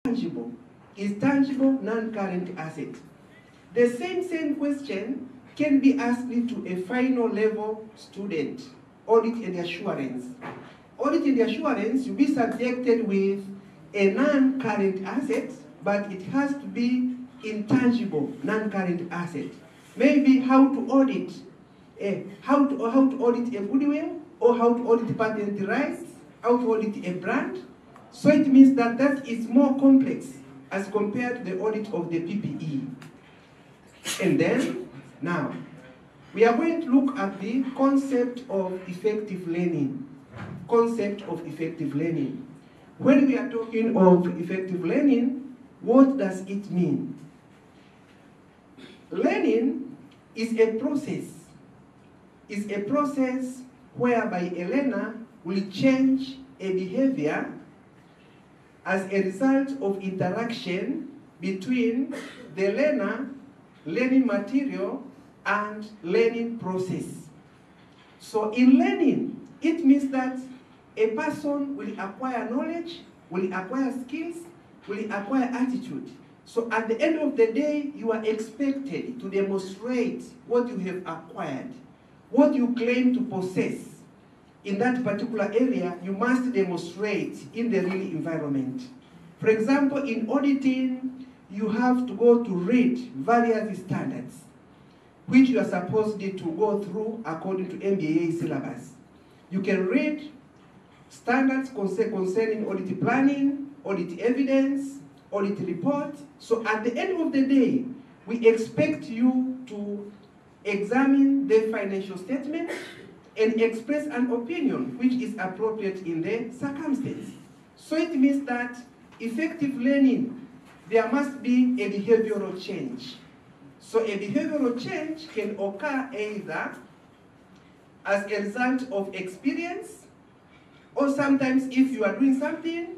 tangible? Is tangible non-current asset? The same question can be asked to a final level student, audit and assurance. Audit and assurance, you'll be subjected with a non-current asset, but it has to be intangible non-current asset. Maybe how to audit, how to audit a goodwill, or how to audit patent rights, how to audit a brand. So it means that is more complex as compared to the audit of the PPE. And then, now, we are going to look at the concept of effective learning. Concept of effective learning. When we are talking of effective learning, what does it mean? Learning is a process whereby a learner will change a behavior as a result of interaction between the learner, learning material, and learning process. So in learning, it means that a person will acquire knowledge, will acquire skills, will acquire attitude. So at the end of the day, you are expected to demonstrate what you have acquired, what you claim to possess. In that particular area, you must demonstrate in the real environment. For example, in auditing, you have to go to read various standards, which you are supposed to go through according to Nbaa syllabus. You can read standards concerning audit planning, audit evidence, audit report. So at the end of the day, we expect you to examine the financial statement and express an opinion which is appropriate in the circumstance. So it means that effective learning, there must be a behavioral change. So a behavioral change can occur either as a result of experience, or sometimes if you are doing something,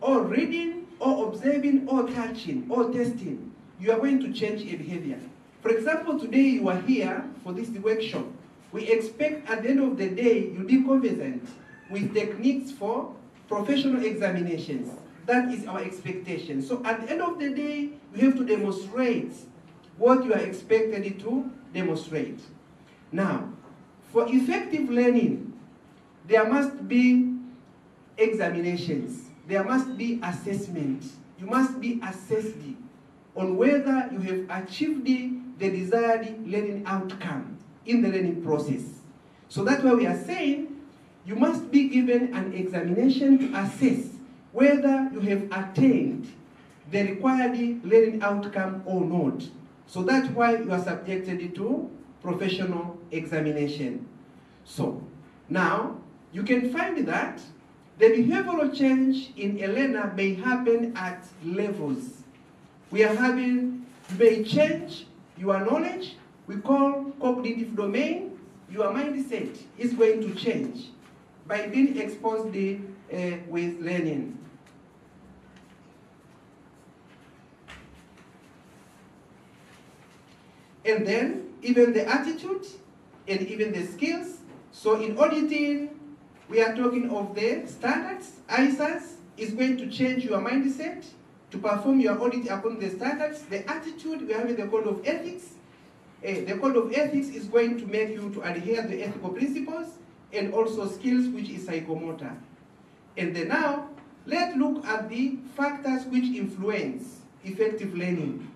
or reading, or observing, or touching, or testing, you are going to change a behavior. For example, today you are here for this workshop. We expect at the end of the day you'll be conversant with techniques for professional examinations. That is our expectation. So at the end of the day, you have to demonstrate what you are expected to demonstrate. Now, for effective learning, there must be examinations. There must be assessment. You must be assessed on whether you have achieved the desired learning outcome in the learning process. So that's why we are saying you must be given an examination to assess whether you have attained the required learning outcome or not. So that's why you are subjected to professional examination. So now you can find that the behavioral change in a learner may happen at levels. We are having, you may change your knowledge, we call cognitive domain. Your mindset is going to change by being exposed with learning. And then even the attitude and even the skills. So in auditing, we are talking of the standards. ISAs is going to change your mindset to perform your audit according to the standards. The attitude, we are having the code of ethics. The code of ethics is going to make you to adhere to ethical principles, and also skills, which is psychomotor. And then now, let's look at the factors which influence effective learning.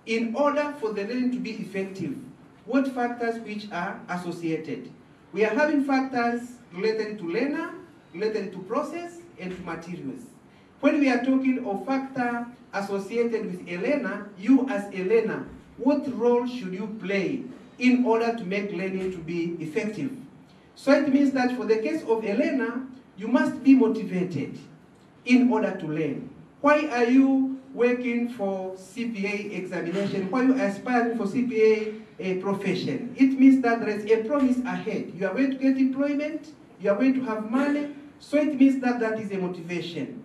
In order for the learning to be effective, what factors which are associated? We are having factors related to learner, related to process, and to materials. When we are talking of factor associated with a learner, you as a learner, what role should you play in order to make learning to be effective? So it means that for the case of a learner, you must be motivated in order to learn. Why are you working for CPA examination? Why are you aspiring for CPA profession? It means that there is a promise ahead. You are going to get employment, you are going to have money, so it means that that is a motivation.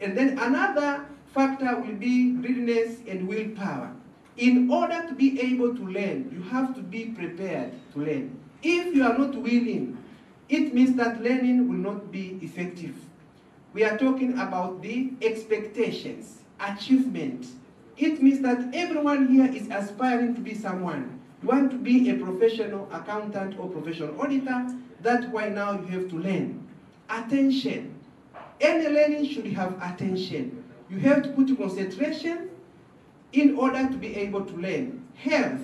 And then another factor will be readiness and willpower. In order to be able to learn, you have to be prepared to learn. If you are not willing, it means that learning will not be effective. we are talking about the expectations, achievement. It means that everyone here is aspiring to be someone. You want to be a professional accountant or professional auditor. That's why now you have to learn. Attention. Any learning should have attention. You have to put concentration in order to be able to learn. Health.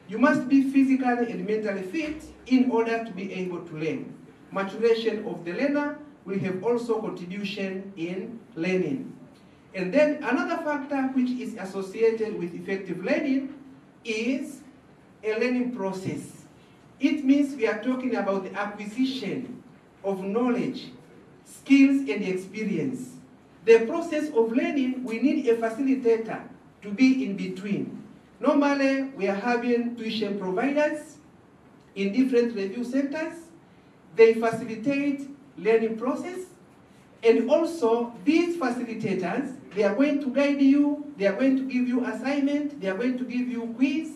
You must be physically and mentally fit in order to be able to learn. Maturation of the learner will have also contribution in learning. And then another factor which is associated with effective learning is a learning process. It means we are talking about the acquisition of knowledge, skills, and experience. The process of learning, we need a facilitator to be in between. Normally, we are having tuition providers in different review centers. They facilitate learning process, and also these facilitators, they are going to guide you, they are going to give you assignment, they are going to give you quiz,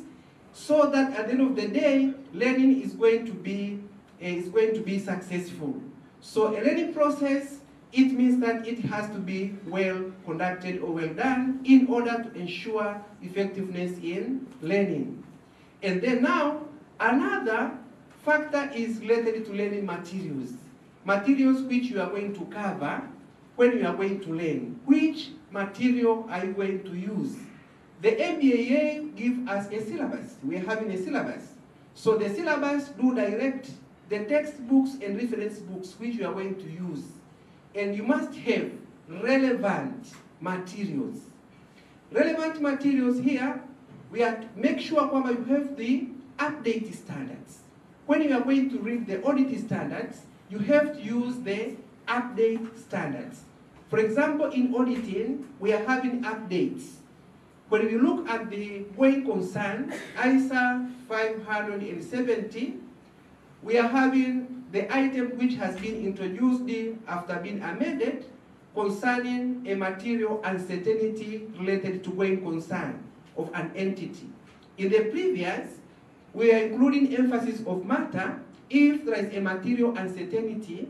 so that at the end of the day, learning is going to be successful. So a learning process, it means that it has to be well conducted or well done in order to ensure effectiveness in learning. And then now, another factor is related to learning materials. Materials which you are going to cover when you are going to learn. Which material are you going to use? The Nbaa gives us a syllabus. We are having a syllabus. So the syllabus do direct the textbooks and reference books which you are going to use. And you must have relevant materials. Relevant materials here, we have to make sure that you have the update standards. When you are going to read the audit standards, you have to use the update standards. For example, in auditing, we are having updates. When you look at the going concern, ISA 570, we are having the item which has been introduced after being amended concerning a material uncertainty related to going concern of an entity. In the previous, we are including emphasis of matter if there is a material uncertainty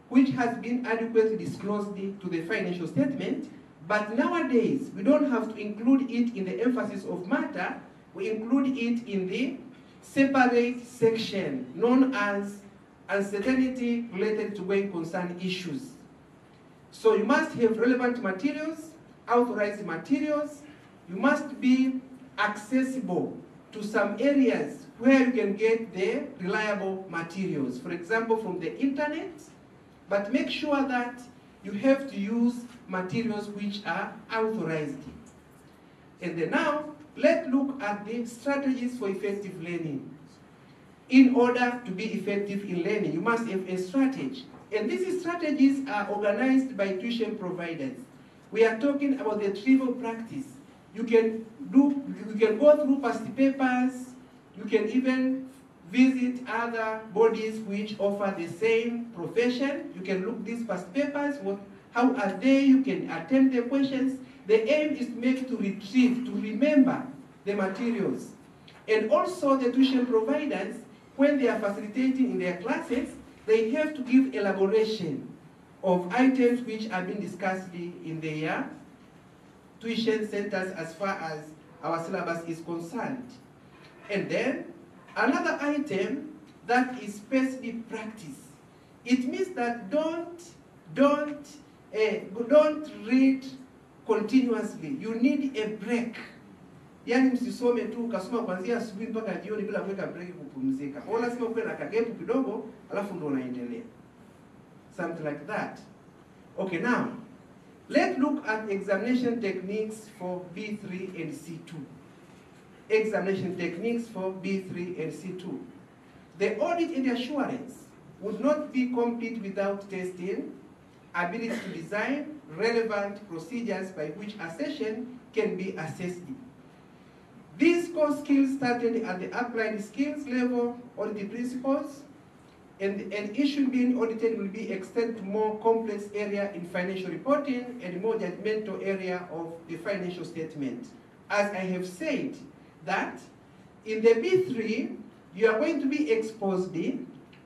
which has been adequately disclosed to the financial statement, but nowadays we don't have to include it in the emphasis of matter, we include it in the separate section known as uncertainty related to going concern issues. So you must have relevant materials, authorized materials, you must be accessible to some areas where you can get the reliable materials, for example from the internet, but make sure that you have to use materials which are authorized. And then now, let's look at the strategies for effective learning. In order to be effective in learning, you must have a strategy. And these strategies are organized by tuition providers. We are talking about the trivial practice. You can go through past papers, you can even visit other bodies which offer the same profession. You can look these past papers, how are they, you can attend the questions. The aim is to make to retrieve, to remember the materials. And also the tuition providers, when they are facilitating in their classes, they have to give elaboration of items which are being discussed in their tuition centers as far as our syllabus is concerned. And then another item that is specific practice. It means that don't read continuously. You need a break. Yani msisome tu ukasoma kuanzia asubuhi mpaka jioni bila kuweka break kupumzika. Au lazima kuwe na kagepu kidogo alafu ndo unaendelea. Something like that. Okay, now let's look at examination techniques for B3 and C2. Examination techniques for B3 and C2. The audit and assurance would not be complete without testing, ability to design relevant procedures by which a session can be assessed. These core skills started at the applied skills level, audit principles, and an issue being audited will be extended to more complex area in financial reporting and more judgmental area of the financial statement. As I have said, that in the B3, you are going to be exposed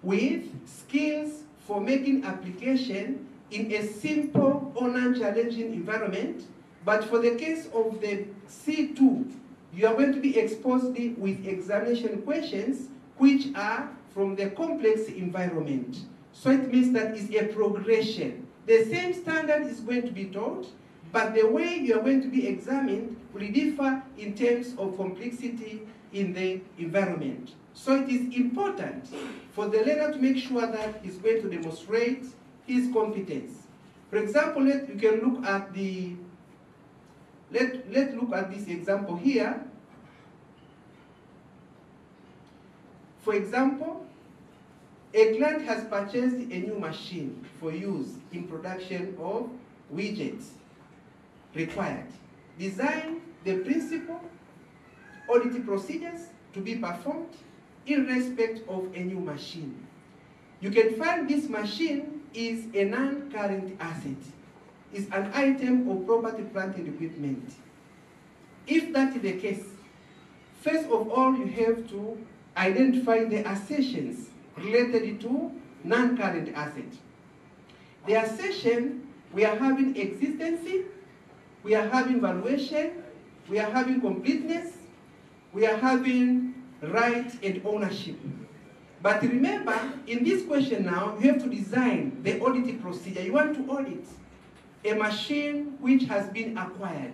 with skills for making application in a simple or non-challenging environment, but for the case of the C2, you are going to be exposed with examination questions which are from the complex environment. So it means that it's a progression. The same standard is going to be taught, but the way you are going to be examined will differ in terms of complexity in the environment. So it is important for the learner to make sure that he's going to demonstrate his competence. For example, you can look at the, let's look at this example here. For example, a client has purchased a new machine for use in production of widgets required. Design the principle, audit procedures to be performed in respect of a new machine. You can find this machine is a non-current asset. It's an item of property, plant, and equipment. If that is the case, first of all, you have to identify the assertions related to non-current asset. The assertion, we are having existency, we are having valuation, we are having completeness, we are having right and ownership. But remember, in this question now, you have to design the audit procedure. You want to audit a machine which has been acquired.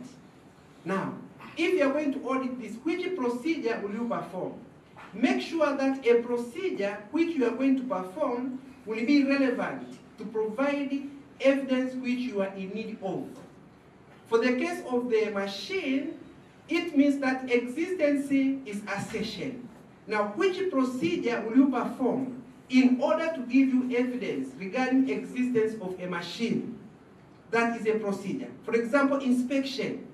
Now, if you are going to audit this, which procedure will you perform? Make sure that a procedure which you are going to perform will be relevant to provide evidence which you are in need of. For the case of the machine, it means that existency is assertion. Now, which procedure will you perform in order to give you evidence regarding existence of a machine? That is a procedure. For example, inspection.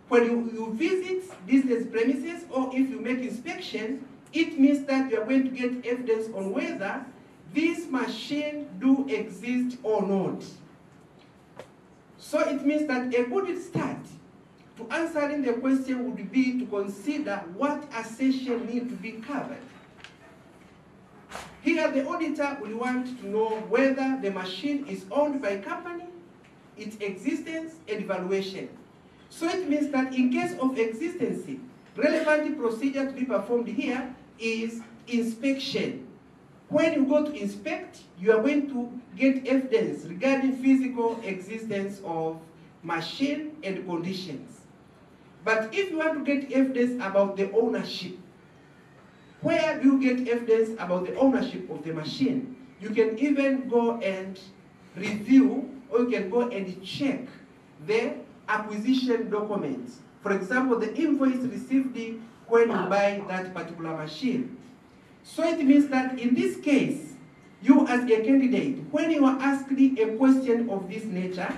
When you visit business premises or if you make inspection, it means that you are going to get evidence on whether this machine do exist or not. So it means that a good start to answering the question would be to consider what assertion need to be covered. Here the auditor will want to know whether the machine is owned by a company, its existence and valuation. So it means that in case of existency, relevant procedure to be performed here is inspection. When you go to inspect, you are going to get evidence regarding physical existence of machine and conditions. But if you want to get evidence about the ownership, where do you get evidence about the ownership of the machine? You can even go and review, or you can go and check the acquisition documents. For example, the invoice received when you buy that particular machine. So it means that in this case, you as a candidate, when you are asked a question of this nature,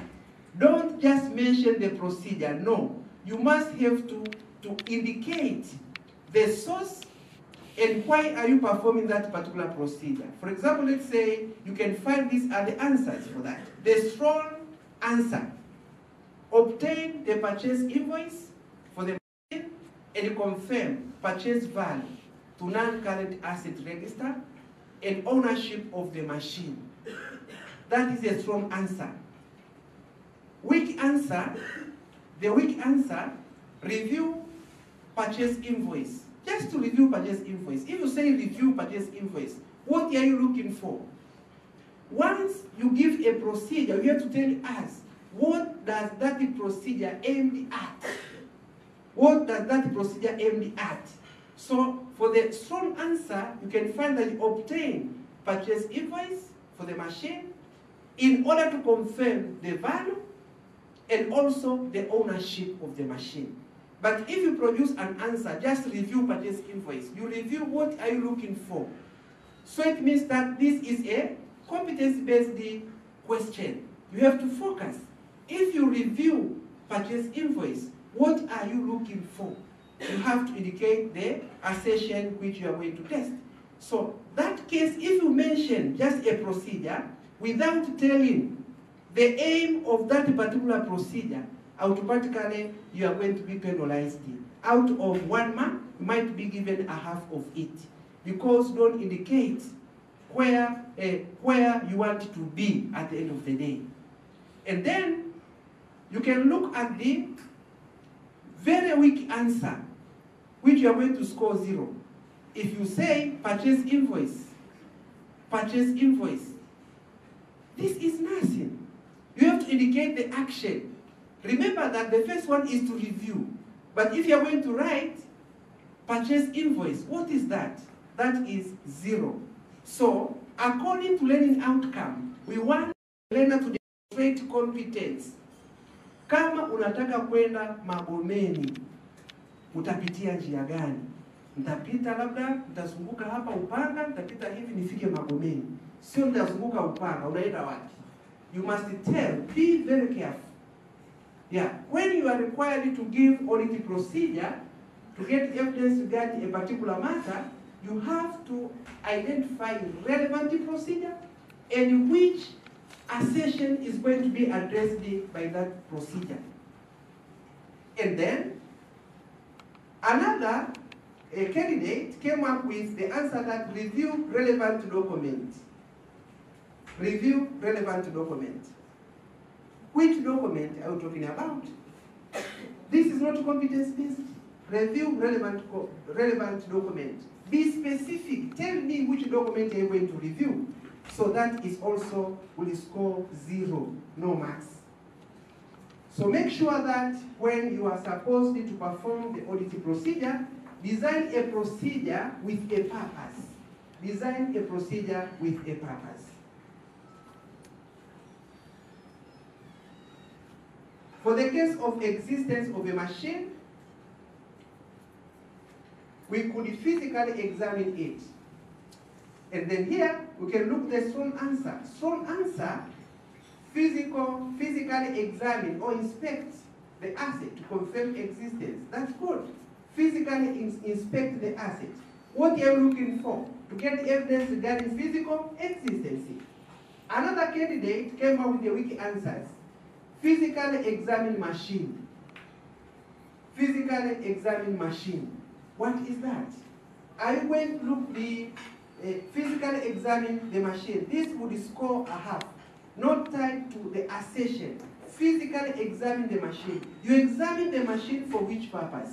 don't just mention the procedure, no. You must have to indicate the source and why are you performing that particular procedure. For example, let's say you can find these are the answers for that. The strong answer: obtain the purchase invoice for the machine and confirm purchase value to non-current asset register and ownership of the machine. That is a strong answer. Weak answer, the weak answer, review purchase invoice. Just to review purchase invoice. If you say review purchase invoice, what are you looking for? Once you give a procedure, you have to tell us, what does that procedure aim at? What does that procedure aim at? So for the strong answer, you can find that you obtain purchase invoice for the machine in order to confirm the value and also the ownership of the machine. But if you produce an answer, just review purchase invoice. You review what are you looking for. So it means that this is a competence-based question. You have to focus. If you review purchase invoice, what are you looking for? You have to indicate the assertion which you are going to test. So that case, if you mention just a procedure without telling the aim of that particular procedure, automatically you are going to be penalized. Out of 1 mark, you might be given a half of it, because don't indicate where you want to be at the end of the day. And then you can look at the very weak answer, which you are going to score 0. If you say purchase invoice, this is nothing. You have to indicate the action. Remember that the first one is to review. But if you are going to write purchase invoice, what is that? That is 0. So, according to learning outcome, we want the learner to demonstrate competence. Kama unataka kwenda Magomeni, utapitia njia gani? Nitapita labda, nitazunguka hapa Upanga, nitapita hivi nifike Magomeni. Sio nitazunguka Upanga, unaenda wapi? You must tell, be very careful. Yeah, when you are required to give audit procedure, to get evidence regarding a particular matter, you have to identify relevant procedure and which assertion is going to be addressed by that procedure. And then, another candidate came up with the answer that review relevant document. Review relevant document. Which document are we talking about? This is not competence-based. Review relevant document. Be specific. Tell me which document you are going to review. So that is also will score 0, no marks. So make sure that when you are supposed to perform the audit procedure, design a procedure with a purpose. Design a procedure with a purpose. For the case of existence of a machine, we could physically examine it. And then here, we can look at the strong answer. Strong answer, physically examine or inspect the asset to confirm existence. That's good. Physically inspect the asset. What are you looking for? To get evidence regarding physical existence. Another candidate came up with the weak answers. Physically examine machine. Physically examine machine. What is that? Are you going to look the physically examine the machine? This would score a half, not tied to the assertion. Physically examine the machine. You examine the machine for which purpose?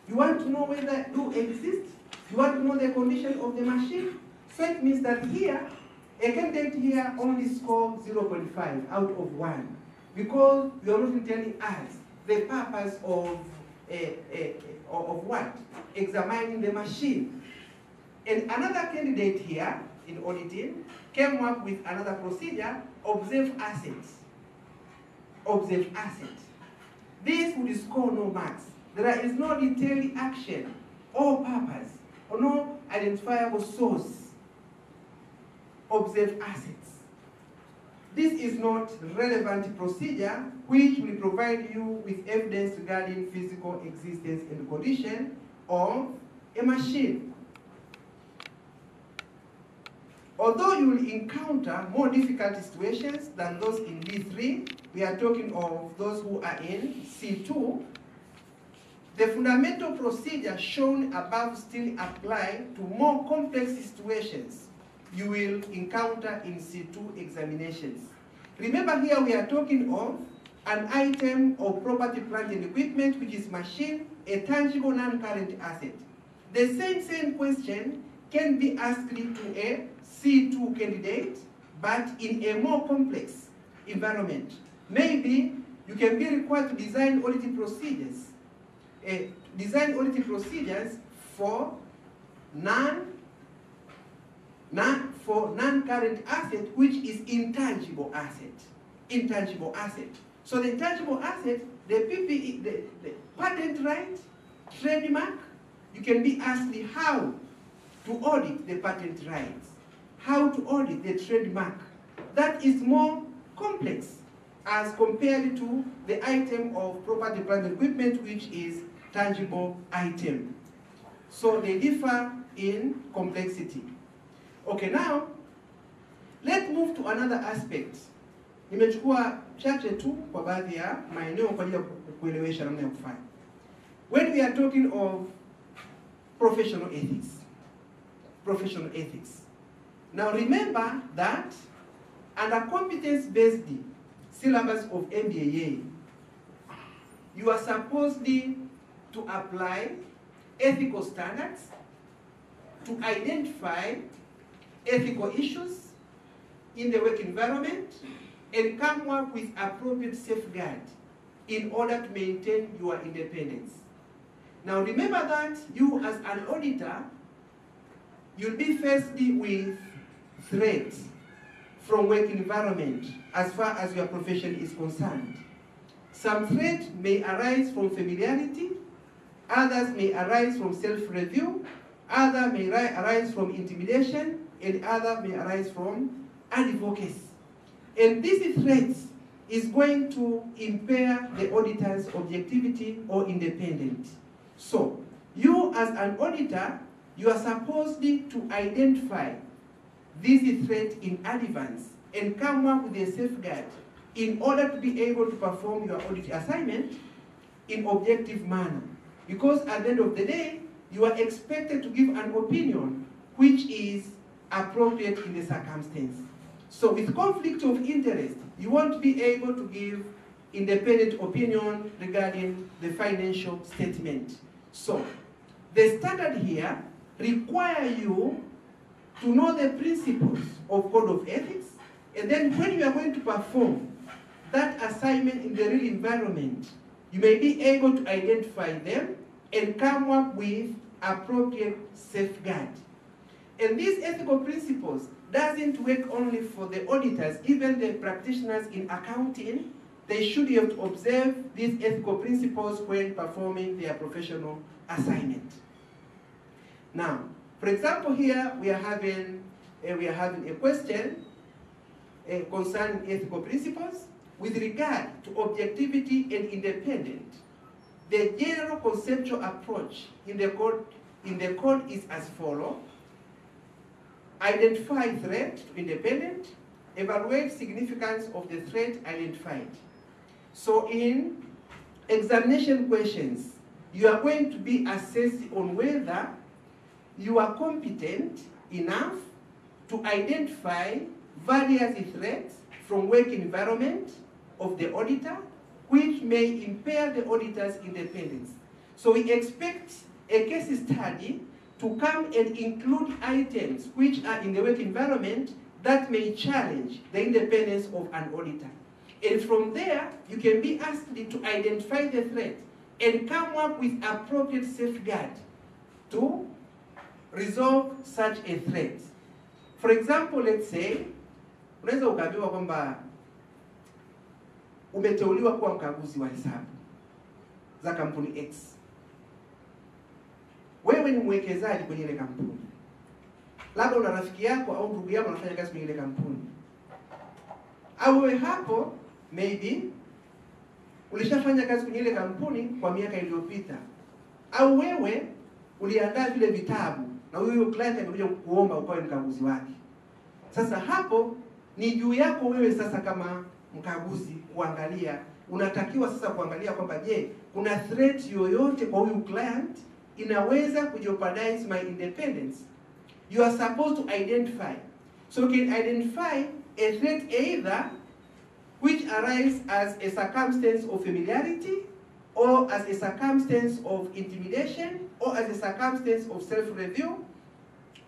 You want to know whether it exists? You want to know the condition of the machine? So it means that here, a candidate here only scored 0.5 out of 1. Because you are not telling us the purpose of what? Examining the machine. And another candidate here in auditing came up with another procedure, observe assets. Observe assets. This would score no marks. There is no detailed action or purpose or no identifiable source. Observe assets. This is not relevant procedure which will provide you with evidence regarding physical existence and condition of a machine. Although you will encounter more difficult situations than those in B3, we are talking of those who are in C2, the fundamental procedure shown above still apply to more complex situations you will encounter in C2 examinations. Remember here we are talking of an item of property, plant and equipment, which is machine, a tangible non-current asset. The same question can be asked to a C2 candidate, but in a more complex environment. Maybe you can be required to design audit procedures. Design audit procedures for non-current asset, which is intangible asset. Intangible asset. So the intangible asset, the PPE, the patent right, trademark, you can be asked how to audit the patent rights, how to audit the trademark. That is more complex as compared to the item of property, plant and equipment, which is tangible item. So they differ in complexity. Okay, now, let's move to another aspect. Nimechukua chache tu kwa baadhi ya maeneo kwa ajili ya kuelewesha namna ya kufanya. When we are talking of professional ethics, Now remember that under competence-based syllabus of Nbaa, you are supposed to apply ethical standards, to identify ethical issues in the work environment, and come up with appropriate safeguard in order to maintain your independence. Now remember that you as an auditor, you'll be faced with threats from work environment as far as your profession is concerned. Some threats may arise from familiarity, others may arise from self-review, others may arise from intimidation, and others may arise from advocacy. And these threats is going to impair the auditor's objectivity or independence. So, you as an auditor, you are supposed to identify these threats in advance and come up with a safeguard in order to be able to perform your audit assignment in objective manner. Because at the end of the day, you are expected to give an opinion which is appropriate in the circumstance. So with conflict of interest, you won't be able to give independent opinion regarding the financial statement. So the standard here require you to know the principles of code of ethics, and then when you are going to perform that assignment in the real environment, you may be able to identify them and come up with appropriate safeguard. And these ethical principles doesn't work only for the auditors, even the practitioners in accounting, they should have to observe these ethical principles when performing their professional assignment. Now, for example, here we are having a question concerning ethical principles with regard to objectivity and independence. The general conceptual approach in the code is as follows: identify threat to independent, evaluate significance of the threat identified. So in examination questions, you are going to be assessed on whether you are competent enough to identify various threats from work environment of the auditor, which may impair the auditor's independence. So we expect a case study to come and include items which are in the work environment that may challenge the independence of an auditor. And from there, you can be asked to identify the threat and come up with appropriate safeguard to resolve such a threat. For example, let's say, unaweza ukaambiwa kwamba umeteuliwa kuwa mkaguzi wa hesabu za kampuni X. Wewe ni mwekezaji kwenye ile kampuni. Labda una rafiki yako au ndugu yako anafanya kazi kwenye ile kampuni. Au wewe hapo maybe ulishafanya kazi kwenye ile kampuni kwa miaka iliyopita. Au wewe uliandaa vile vitabu na huyo client amekuja kukuomba ukawe mkaguzi wake. Sasa hapo ni juu yako wewe sasa kama mkaguzi kuangalia, unatakiwa sasa kuangalia kwamba je, kuna threat yoyote kwa huyu client inaweza kujeopardize my independence. You are supposed to identify. So you can identify a threat either which arises as a circumstance of familiarity, or as a circumstance of intimidation, or as a circumstance of self-review,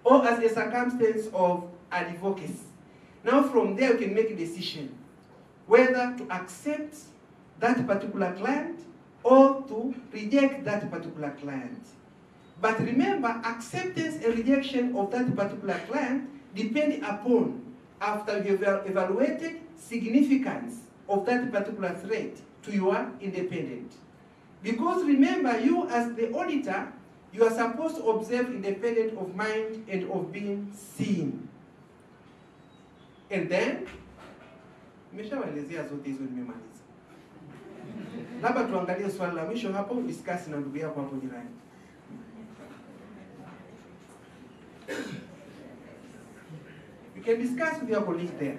or as a circumstance of advocacy. Now from there you can make a decision whether to accept that particular client or to reject that particular client. But remember, acceptance and rejection of that particular client depend upon after you have evaluated significance of that particular threat to your independence. Because remember, you as the auditor, you are supposed to observe independent of mind and of being seen. And then, nimeshawaelezea zote hizo nimemaliza. Labda tuangalie swali la mwisho hapo, discuss na ndugu yako hapo jirani. You can discuss with your colleague there.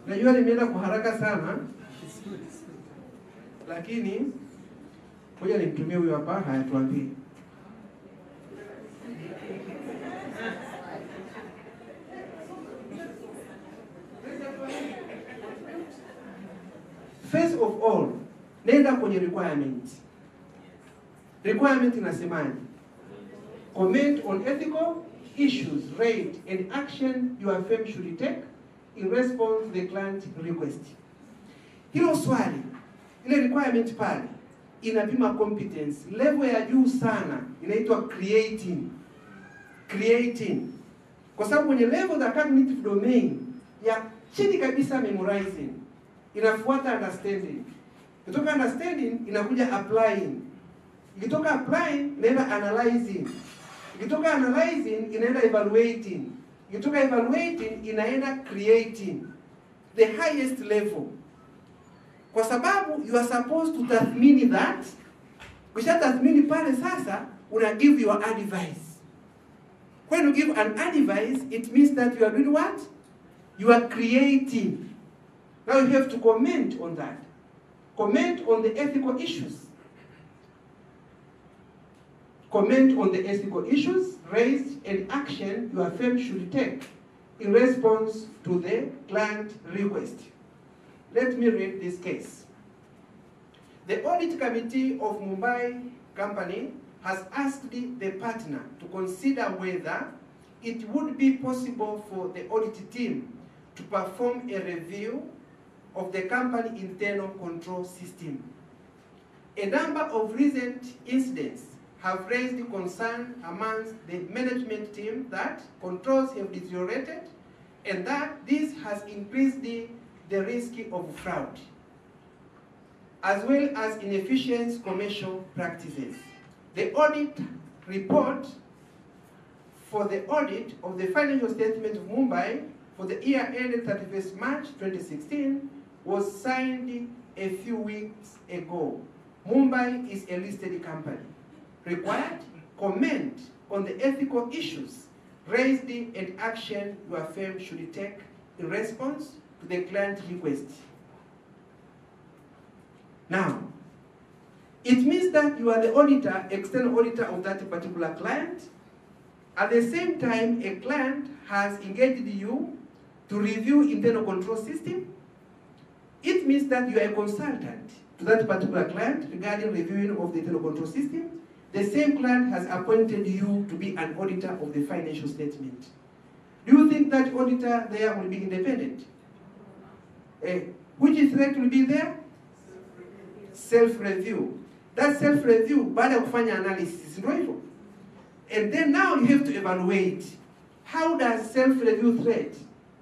Najua nimeenda kwa haraka sana. Lakini ngoja nimtumie huyo hapa hayatuambie. First of all, nenda kwenye requirement. Requirement inasemaje? Comment on ethical issues raised and action your firm should take in response to the client request. Hilo swali, ile requirement pale inapima competence level ya juu sana, inaitwa creating. Kwa sababu kwenye level za cognitive domain ya chini kabisa memorizing, inafuata understanding. Kutoka understanding inakuja applying. Ikitoka applying inaenda analyzing. Ikitoka analyzing inaenda evaluating. Ikitoka evaluating inaenda creating. The highest level. Kwa sababu you are supposed to tathmini that. Kisha tathmini pale sasa una give your advice. When you give an advice, it means that you are doing what? You are creating. Now you have to comment on that. Comment on the ethical issues. Comment on the ethical issues raised and action your firm should take in response to the client request. Let me read this case. The audit committee of Mumbai company has asked the partner to consider whether it would be possible for the audit team to perform a review of the company internal control system. A number of recent incidents have raised concern amongst the management team that controls have deteriorated and that this has increased the risk of fraud, as well as inefficient commercial practices. The audit report for the audit of the financial statement of Mumbai for the year ended 31st March 2016 was signed a few weeks ago. Mumbai is a listed company. Required comment on the ethical issues raised and action your firm should take in response to the client request. Now, it means that you are the auditor, external auditor of that particular client. At the same time, a client has engaged you to review internal control system. It means that you are a consultant to that particular client regarding reviewing of the internal control system. The same client has appointed you to be an auditor of the financial statement. Do you think that auditor there will be independent? Which threat will be there? Self-review. That self-review, baada ya kufanya analysis, ndio hivyo. And then now you have to evaluate. How does self-review threat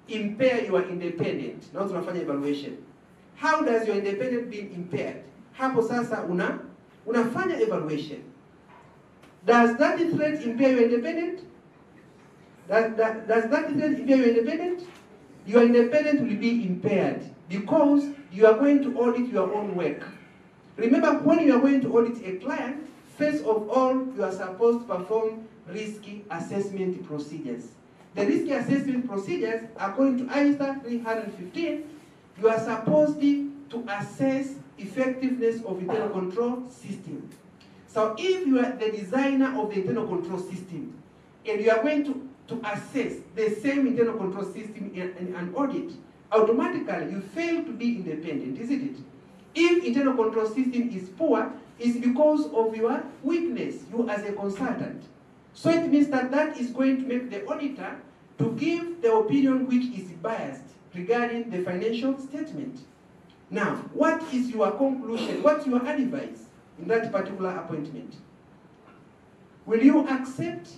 impair your independent? Now tunafanya evaluation. How does your independent be impaired? Hapo sasa unafanya evaluation. Does that threat impair your independent? Does that threat impair your independent? Your independent will be impaired because you are going to audit your own work. Remember, when you are going to audit a client, first of all, you are supposed to perform risky assessment procedures. The risky assessment procedures, according to ISA 315, you are supposed to assess effectiveness of internal control system. So if you are the designer of the internal control system, and you are going to assess the same internal control system in an audit, automatically you fail to be independent, isn't it? If internal control system is poor, it's because of your weakness, you as a consultant. So it means that that is going to make the auditor to give the opinion which is biased regarding the financial statement. Now, what is your conclusion? What's your advice in that particular appointment? Will you accept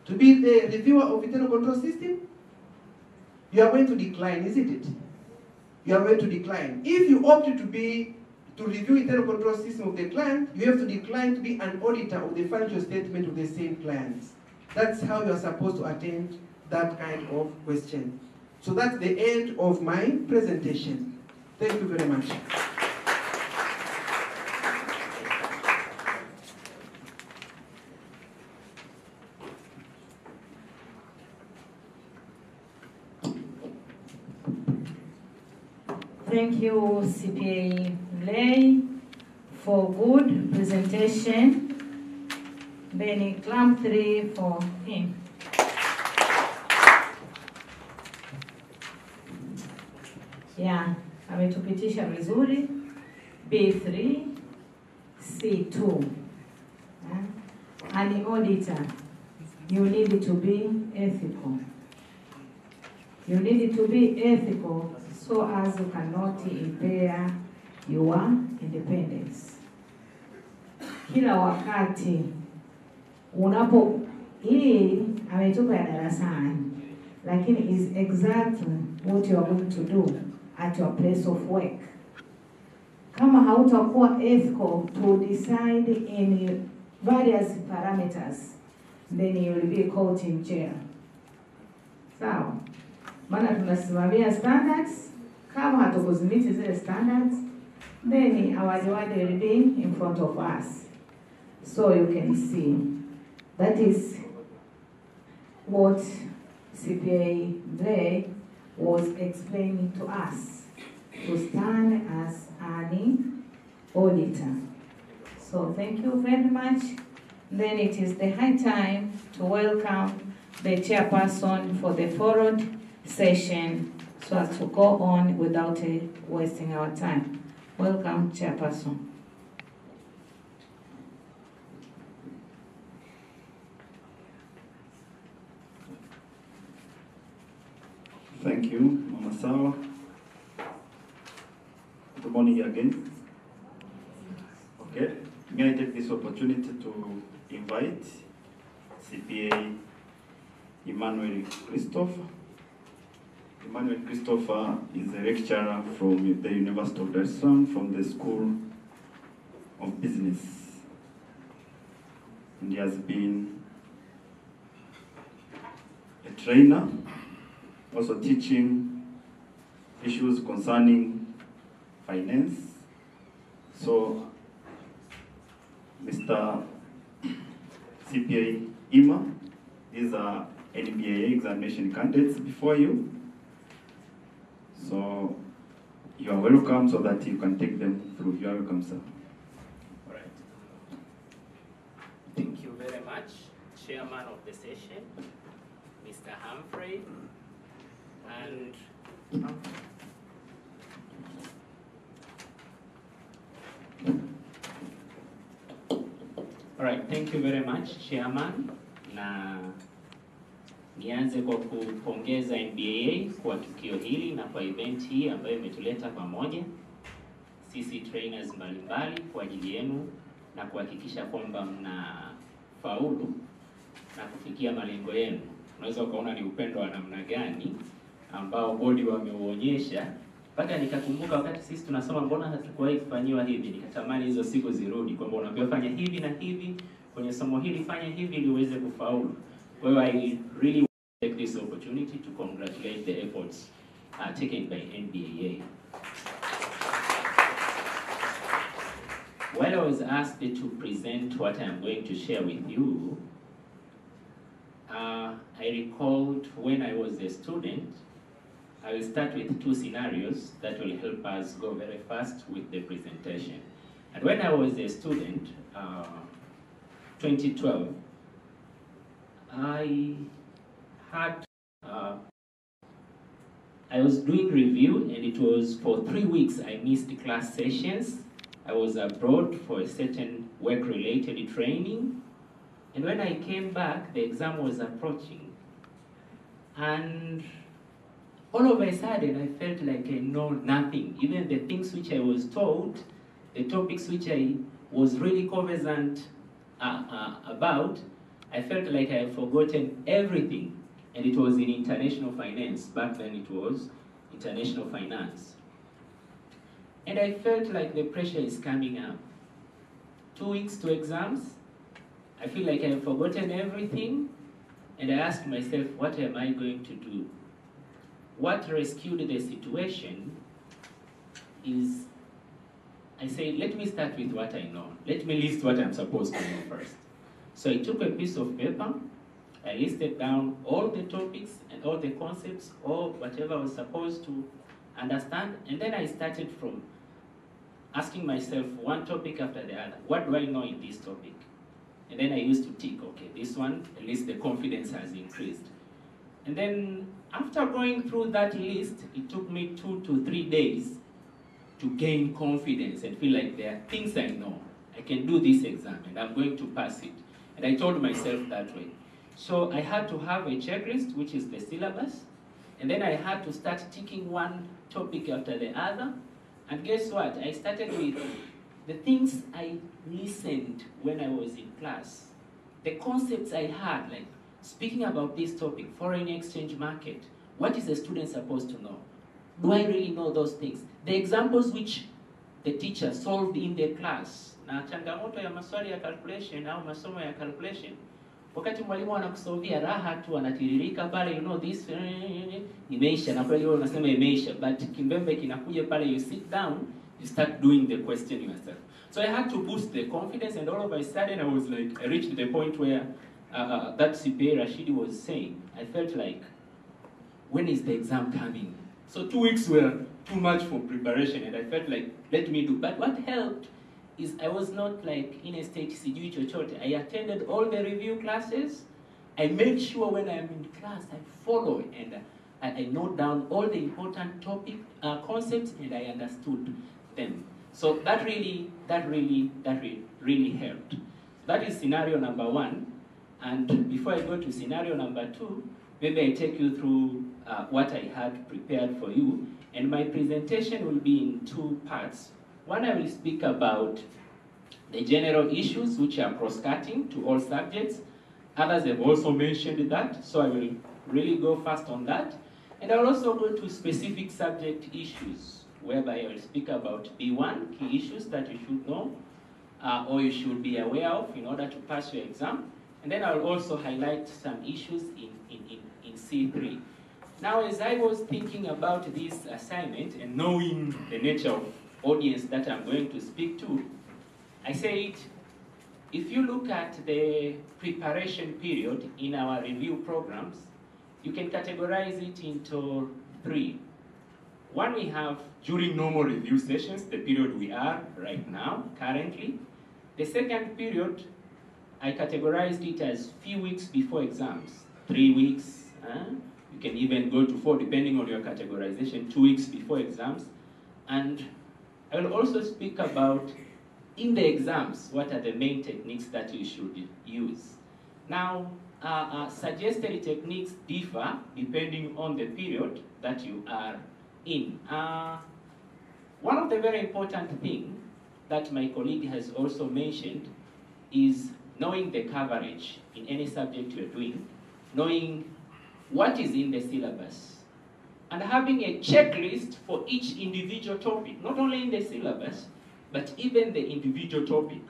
to be the reviewer of internal control system? You are going to decline, isn't it? You are going to decline. If you opt to review internal control system of the client, you have to decline to be an auditor of the financial statement of the same clients. That's how you are supposed to attend that kind of question. So that's the end of my presentation. Thank you very much. Thank you, CPA Lay, for good presentation. Then clamp 3 for him. Yeah, ametupitisha vizuri. B3, C2. An auditor, you need to be ethical. You need to be ethical so as you cannot impair your independence. Kila wakati hii ametupa ya darasani, lakini is exactly what you are going to do at your place of work. Kama hautakuwa ethical to decide in various parameters, then you will be caught in jail. Sawa? Maana tunasimamia standards, kama hatukuzimiti zile standards, then our reward will be in front of us. So you can see, that is what CPA Blake was explaining to us, to stand as an auditor. So thank you very much. Then it is the high time to welcome the chairperson for the forward session so as to go on without wasting our time. Welcome, chairperson. Thank you, Mama Sawa. Good morning again. Okay, may I take this opportunity to invite CPA Emmanuel Christopher. Emmanuel Christopher is a lecturer from the University of Dar es Salaam from the School of Business. And he has been a trainer, also teaching issues concerning finance. So, Mr. CPA Ima, these are Nbaa examination candidates before you. So, you are welcome so that you can take them through. You are welcome, sir. All right. Thank you very much, Chairman of the session, Mr. Humphrey, and all right, thank you very much, Chairman. Na nianze kwa kupongeza Nbaa kwa tukio hili na kwa event hii ambayo imetuleta pamoja sisi trainers mbalimbali kwa ajili yenu na kuhakikisha kwamba mnafaulu na kufikia malengo yenu. Unaweza ukaona ni upendo wa namna gani ambao bodi wameuonyesha. Mpaka nikakumbuka wakati sisi tunasoma mbona hatukuwahi kufanyiwa hivi, nikatamani hizo siku zirudi kwamba unaambiwa fanya hivi na hivi kwenye somo hili, fanya hivi ili uweze kufaulu. Kwa hiyo I really want to take this opportunity to congratulate the efforts taken by Nbaa. While I was asked to present what I am going to share with you, I recalled when I was a student. I will start with two scenarios that will help us go very fast with the presentation. And when I was a student, 2012, I was doing review, and it was for 3 weeks I missed class sessions. I was abroad for a certain work-related training. And when I came back, the exam was approaching. And all of a sudden, I felt like I know nothing. Even the things which I was taught, the topics which I was really conversant about, I felt like I had forgotten everything. And it was in international finance. Back then it was international finance. And I felt like the pressure is coming up. 2 weeks to exams, I feel like I have forgotten everything. And I asked myself, what am I going to do? What rescued the situation is, I say, let me start with what I know. Let me list what I'm supposed to know first. So I took a piece of paper, I listed down all the topics and all the concepts, or whatever I was supposed to understand, and then I started from asking myself one topic after the other. What do I know in this topic? And then I used to tick, okay, this one, at least the confidence has increased. And then after going through that list, it took me 2 to 3 days to gain confidence and feel like there are things I know. I can do this exam and I'm going to pass it. And I told myself that way. So I had to have a checklist, which is the syllabus. And then I had to start ticking one topic after the other. And guess what? I started with the things I listened when I was in class. The concepts I had, like speaking about this topic, foreign exchange market. What is a student supposed to know? Do I really know those things? The examples which the teacher solved in the class. Na changamoto ya maswali ya calculation au masomo ya calculation. Wakati mwalimu anakusovia raha tu anatiririka pale, you know this imeisha, na kweli wewe unasema imeisha, but kimbembe kinakuja pale, you sit down, you start doing the question yourself. So I had to boost the confidence, and all of a sudden I was like, I reached the point where that CPA Rashidi was saying, I felt like, when is the exam coming? So 2 weeks were too much for preparation, and I felt like, let me do. But what helped is I was not like in a state sijui chochote. I attended all the review classes. I made sure when I'm in class I follow and I note down all the important topic concepts, and I understood them. So that really helped. That is scenario number 1. And before I go to scenario number 2, maybe I take you through what I had prepared for you. And my presentation will be in 2 parts. One, I will speak about the general issues which are cross-cutting to all subjects. Others have also mentioned that, so I will really go fast on that. And I will also go to specific subject issues, whereby I will speak about B1, key issues that you should know, or you should be aware of in order to pass your exam. And then I will also highlight some issues in C3. Now, as I was thinking about this assignment and knowing the nature of audience that I'm going to speak to, I said, if you look at the preparation period in our review programs, you can categorize it into 3. One, we have during normal review sessions, the period we are right now, currently. The second period, I categorized it as few weeks before exams, 3 weeks. You can even go to 4 depending on your categorization, 2 weeks before exams. And I will also speak about, in the exams, what are the main techniques that you should use. Now, suggested techniques differ depending on the period that you are in. One of the very important things that my colleague has also mentioned is knowing the coverage in any subject you're doing, knowing what is in the syllabus, and having a checklist for each individual topic, not only in the syllabus, but even the individual topic.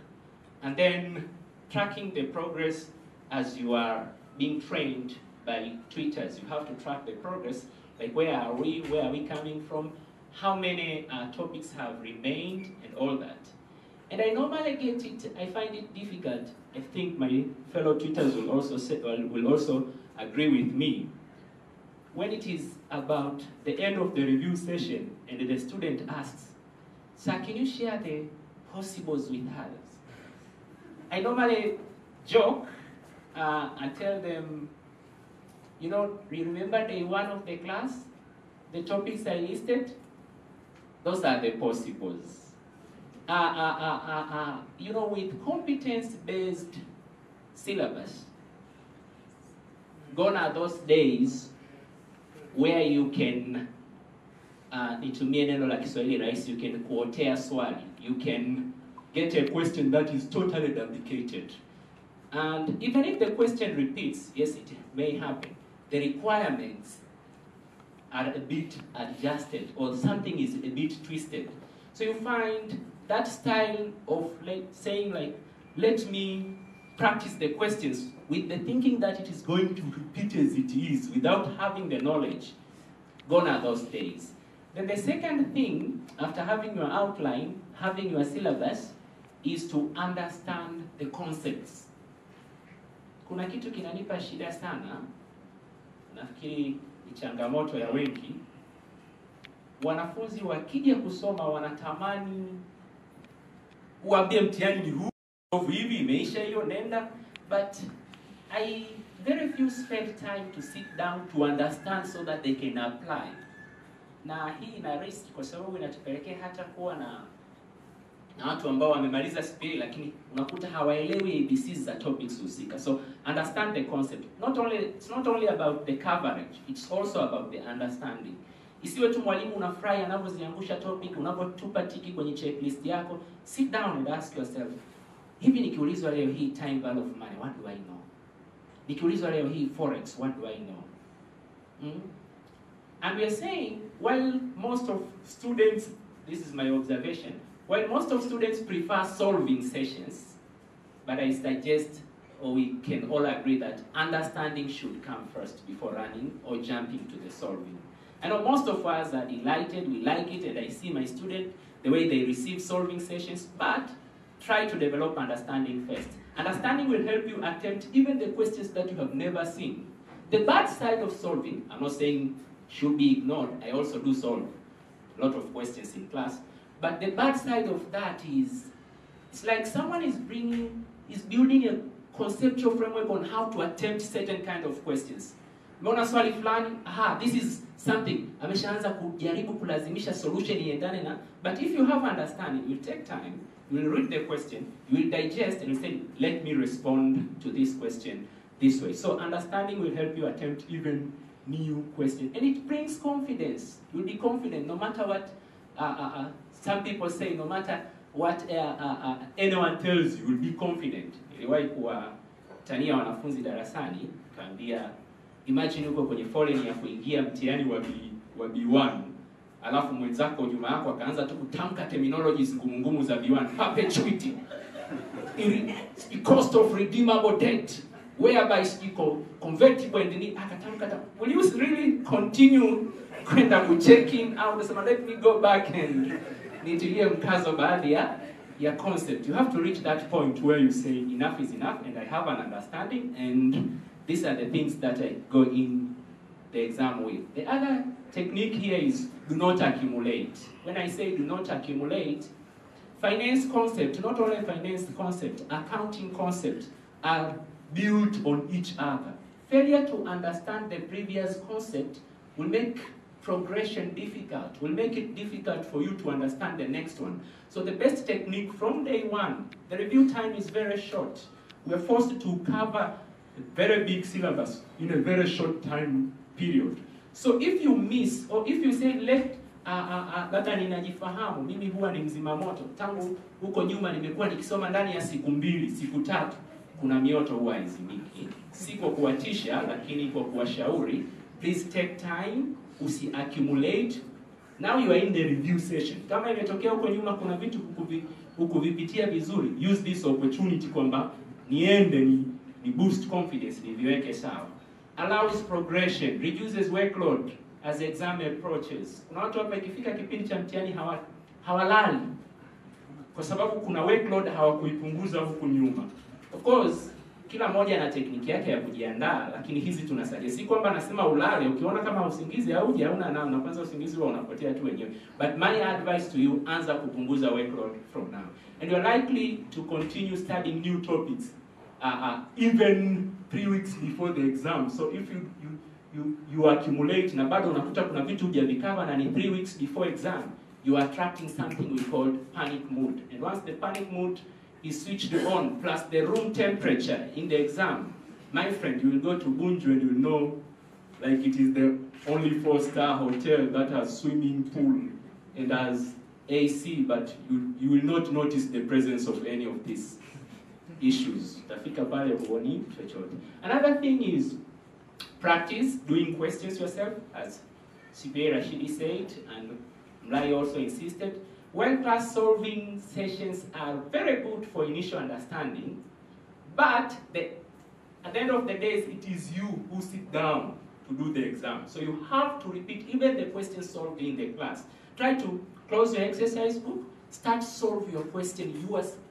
And then tracking the progress as you are being trained by tutors. You have to track the progress, like where are we coming from, how many topics have remained, and all that. And I normally get it, I find it difficult. I think my fellow tutors will also agree with me. When it is about the end of the review session and the student asks, "Sir, can you share the possibles with others?" I normally joke and tell them, you know, remember day 1 of the class? The topics I listed? Those are the possibles. You know, with competence-based syllabus, gone are those days where you can, nitumie neno la Kiswahili rahisi, you can kuotea swali. You can get a question that is totally duplicated. And even if the question repeats, yes, it may happen, the requirements are a bit adjusted, or something is a bit twisted. So you find that style of saying like, let me practice the questions with the thinking that it is going to repeat as it is without having the knowledge. Gone are those days. Then the second thing, after having your outline, having your syllabus, is to understand the concepts. Kuna kitu kinanipa shida sana, nafikiri ni changamoto ya wengi. wanafunzi wakija kusoma wanatamani uambie mtihani ni huu hivi imeisha hiyo nenda, but very few spend time to sit down to understand so that they can apply. Na hii ina risk kwa sababu inatupelekea hata kuwa na watu ambao wamemaliza CPA lakini unakuta hawaelewi ABCs za topics husika. So understand the concept. It's not only about the coverage, it's also about the understanding. Isiwe tu mwalimu unafurahi anavyoziangusha topic, unavyotupa tiki kwenye checklist yako. Sit down and ask yourself, hivi nikiulizwa leo hii time value of money, what do I know? Nikiulizwa leo hii forex, what do I know? And we are saying, while most of students, this is my observation, while most of students prefer solving sessions, but I suggest, or we can all agree that understanding should come first before running or jumping to the solving. I know most of us are delighted, we like it, and I see my student, the way they receive solving sessions, but try to develop understanding first. Understanding will help you attempt even the questions that you have never seen. The bad side of solving, I'm not saying should be ignored, I also do solve a lot of questions in class, but the bad side of that is, it's like someone is building a conceptual framework on how to attempt certain kind of questions. Umeona swali fulani, this is something, ameshaanza kujaribu kulazimisha solution iendane na, but if you have understanding, it will take time, you will read the question, you will digest, and you say, let me respond to this question this way. So understanding will help you attempt even new questions. And it brings confidence. You'll be confident no matter what some people say, no matter what anyone tells you, you'll be confident. Niliwahi kuwatania wanafunzi darasani, kaambia, imagine uko kwenye foleni ya kuingia mtihani wa B1, alafu mwenzako nyuma yako akaanza tu kutamka terminologies ngumu za B1, perpetuity, cost of redeemable debt, whereby convertible and akatamka. Will you really continue kwenda kuchecking out? So let me go back and nitilie mkazo baadhi ya concept. You have to reach that point where you say enough is enough and I have an understanding, and these are the things that I go in the exam with. The other technique here is do not accumulate. When I say do not accumulate, finance concept, not only finance concept, accounting concept are built on each other. Failure to understand the previous concept will make progression difficult, will make it difficult for you to understand the next one. So the best technique from day one, the review time is very short. We are forced to cover a very big syllabus in a very short time period. So if you miss, or if you say labda ninajifahamu, mimi huwa ni mzima moto, tangu huko nyuma nimekuwa nikisoma ndani ya siku 2, siku 3, kuna mioto huwa haizimiki. Si kwa kuwatisha, lakini kwa kuwashauri, please take time, usi-accumulate. Now you are in the review session. Kama imetokea huko nyuma kuna vitu hukuvipitia vizuri, use this opportunity kwamba niende ni boost confidence, niviweke sawa. Allows progression, reduces workload as exam approaches. Kuna watu hapa ikifika kipindi cha mtihani hawalali kwa sababu kuna workload hawakuipunguza huku nyuma. Of course, kila mmoja ana tekniki yake ya kujiandaa, lakini hizi tunasaidia. Si kwamba nasema ulale, ukiona kama usingizi hauna namna, kwanza usingizi huwa unapotea tu wenyewe. But my advice to you, anza kupunguza workload from now. And you are likely to continue studying new topics even 3 weeks before the exam. So if you accumulate na bado unakuta kuna vitu hujavikava na ni 3 weeks before exam, you are attracting something we call panic mood. And once the panic mood is switched on, plus the room temperature in the exam, my friend, you will go to Bunju and you will know like it is the only 4-star hotel that has swimming pool and has AC, but you will not notice the presence of any of these issues. Another thing is practice doing questions yourself, as CPA Rashidi said, and Mlai also insisted. Well-class solving sessions are very good for initial understanding, but at the end of the day, it is you who sit down to do the exam. So you have to repeat even the questions solved in the class. Try to close your exercise book, start solve your question,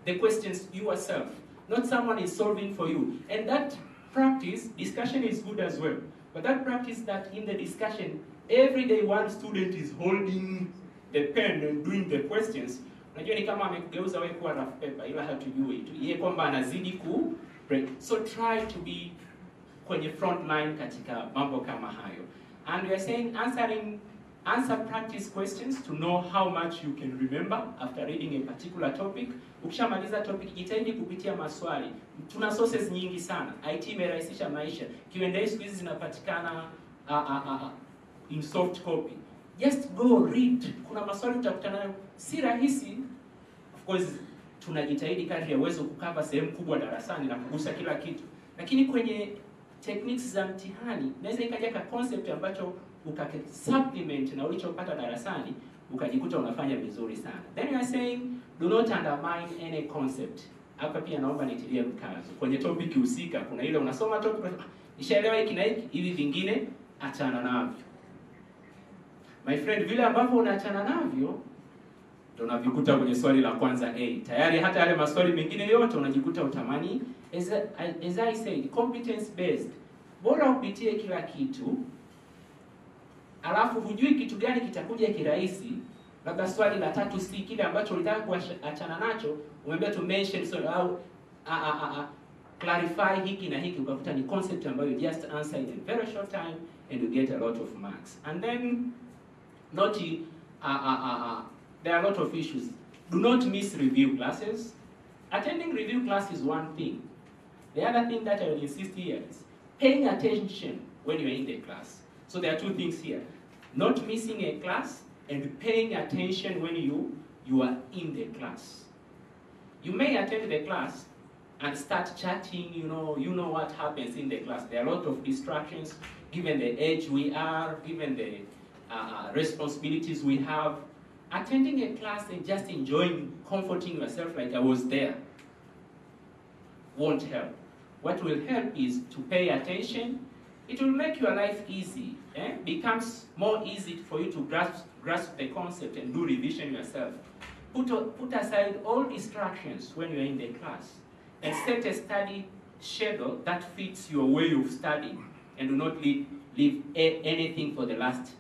the questions yourself. Not someone is solving for you. And that practice, discussion is good as well, but that practice that in the discussion, every day one student is holding the pen and doing the questions, unajua ni kama amekugeuza wewe kuwa rough paper, ila hatujui tu yeye kwamba anazidi ku break. So try to be kwenye front line katika mambo kama hayo. And we are saying answer practice questions to know how much you can remember after reading a particular topic. Ukishamaliza topic, jitahidi kupitia maswali. Tuna sources nyingi sana. IT imerahisisha maisha. Q&A siku hizi zinapatikana in soft copy. Just go read. Kuna maswali utakutana nayo si rahisi. Of course tunajitahidi kadri ya uwezo kukava sehemu kubwa darasani na kugusa kila kitu. Lakini kwenye techniques za mtihani naweza ikaja ka concept ambacho ukasupplement na ulichopata darasani ukajikuta unafanya vizuri sana. Then you are saying do not undermine any concept. Hapa pia naomba nitilie mkazo. Kwenye topic husika kuna ile unasoma topic nishaelewa hiki na hiki, hivi vingine achana navyo. My friend, vile ambavyo unaachana navyo ndio unavikuta kwenye swali la kwanza A. Tayari hata yale maswali mengine yote unajikuta utamani. As I said, competence based. Bora upitie kila kitu, alafu hujui kitu gani kitakuja kirahisi, labda swali la 3C kile ambacho ulitaka kuachana nacho, umeambia to mention so au clarify hiki na hiki, ukakuta ni concept ambayo you just answer in a very short time and you get a lot of marks. And then there are a lot of issues. Do not miss review classes. Attending review class is one thing. The other thing that I will insist here is paying attention when you are in the class. So there are two things here. Not missing a class and paying attention when you are in the class. You may attend the class and start chatting, you know what happens in the class. There are a lot of distractions given the age we are, given the responsibilities we have. Attending a class and just enjoying, comforting yourself like I was there won't help. What will help is to pay attention. It will make your life easy. Becomes more easy for you to grasp the concept and do revision yourself. Put aside all distractions when you're in the class and set a study schedule that fits your way of studying and do not leave anything for the last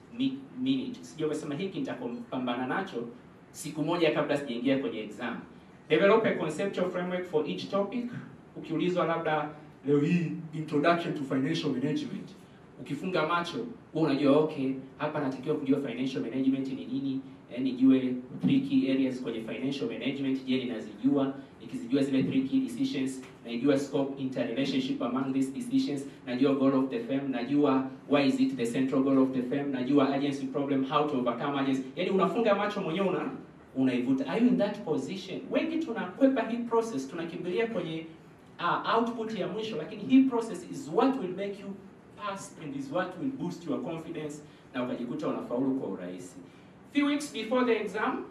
minute. Sijui umesema hiki nitapambana nacho siku moja kabla sijaingia kwenye exam. Develop a conceptual framework for each topic. Ukiulizwa labda leo hii introduction to financial management, ukifunga macho wewe unajua okay, hapa natakiwa kujua financial management ni nini, nijue 3 key areas kwenye financial management. Je, ninazijua? Nikizijua zile 3 key decisions, najua scope, interrelationship among these decisions, najua goal of the firm, najua why is it the central goal of the firm, najua agency problem, how to overcome agency. Yani unafunga macho mwenyewe unaivuta. Are you in that position? Wengi tunakwepa hii process, tunakimbilia kwenye output ya mwisho, lakini hii process is what will make you pass and is what will boost your confidence na ukajikuta unafaulu kwa urahisi. Few weeks before the exam,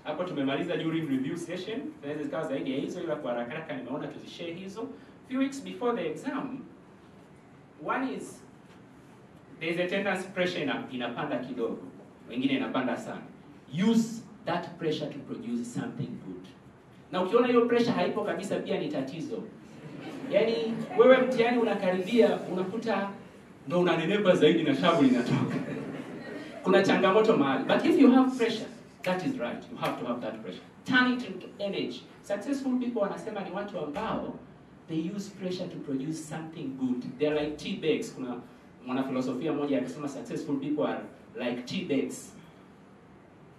hapo tumemaliza during review session, tunaweza zikawa zaidi ya hizo, ila kwa haraka nimeona tuzishare hizo. Few weeks before the exam, one is there is a tendency pressure inapanda kidogo, wengine inapanda sana. Use that pressure to produce something good. Na ukiona hiyo pressure haipo kabisa pia ni tatizo. Yani wewe mtihani unakaribia, unakuta ndo unanenepa zaidi na shavu linatoka. Kuna changamoto mahali. But if you have pressure, that is right. You have to have that pressure. Turn it into energy. Successful people wanasema ni watu ambao they use pressure to produce something good. They are like tea bags. Kuna mwanafilosofia mmoja akisema successful people are like tea bags.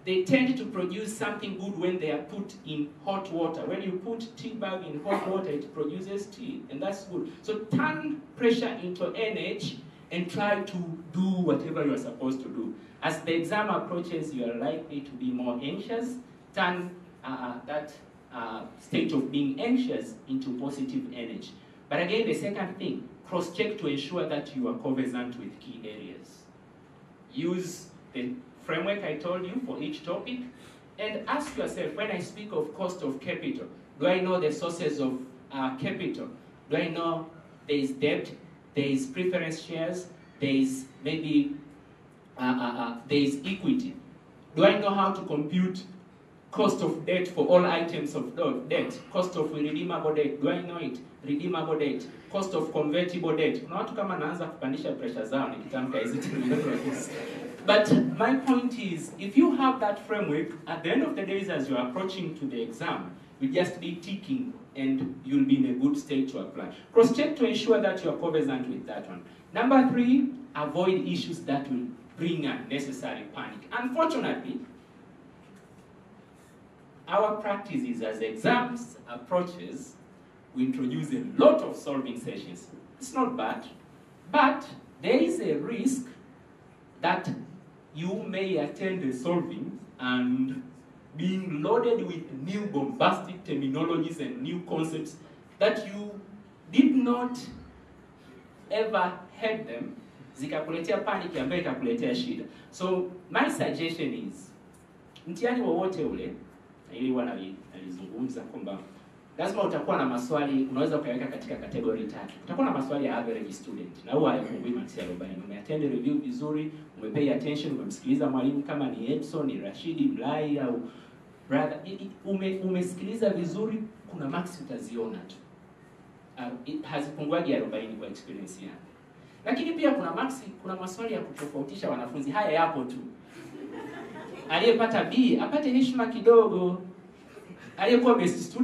They tend to produce something good when they are put in hot water. When you put tea bag in hot water, it produces tea, and that's good. So turn pressure into energy and try to do whatever you are supposed to do. As the exam approaches, you are likely to be more anxious. Turn that state of being anxious into positive energy. But again, the second thing, cross-check to ensure that you are conversant with key areas. Use the framework I told you for each topic, and ask yourself, when I speak of cost of capital, do I know the sources of capital? Do I know there is debt, there is preference shares, there is maybe there is equity? Do I know how to compute cost of debt for all items of debt? Cost of redeemable debt, do I know it? Redeemable debt, cost of convertible debt. Kuna watu kama naanza kupandisha pressure zao nikitamka hizi terminologies. But my point is, if you have that framework, at the end of the day, as you're approaching to the exam, you just be ticking and you'll be in a good state to apply. Cross-check to ensure that you're conversant with that one. Number 3, avoid issues that will bring unnecessary panic. Unfortunately, our practice is as exams approaches, we introduce a lot of solving sessions. It's not bad, but there is a risk that you may attend the solving and being loaded with new bombastic terminologies and new concepts that you did not ever heard them, zikakuletea panic ambayo ikakuletea shida. So my suggestion is, mtihani wowote ule, ili wanalizungumza kwamba lazima utakuwa na maswali, unaweza ukaweka katika kategori 3. Utakuwa na maswali ya average student, na huwa hayapungui marks 40. Umeattend review vizuri, umepay attention, umemsikiliza mwalimu kama ni Edson, ni Rashidi, Mlai au brother, umesikiliza vizuri, kuna marks utaziona tu. Hazipunguaji 40 kwa experience yangu. Lakini pia kuna maswali ya kutofautisha wanafunzi, haya yapo tu. Aliyepata B apate heshima kidogo, aliyekuwa best student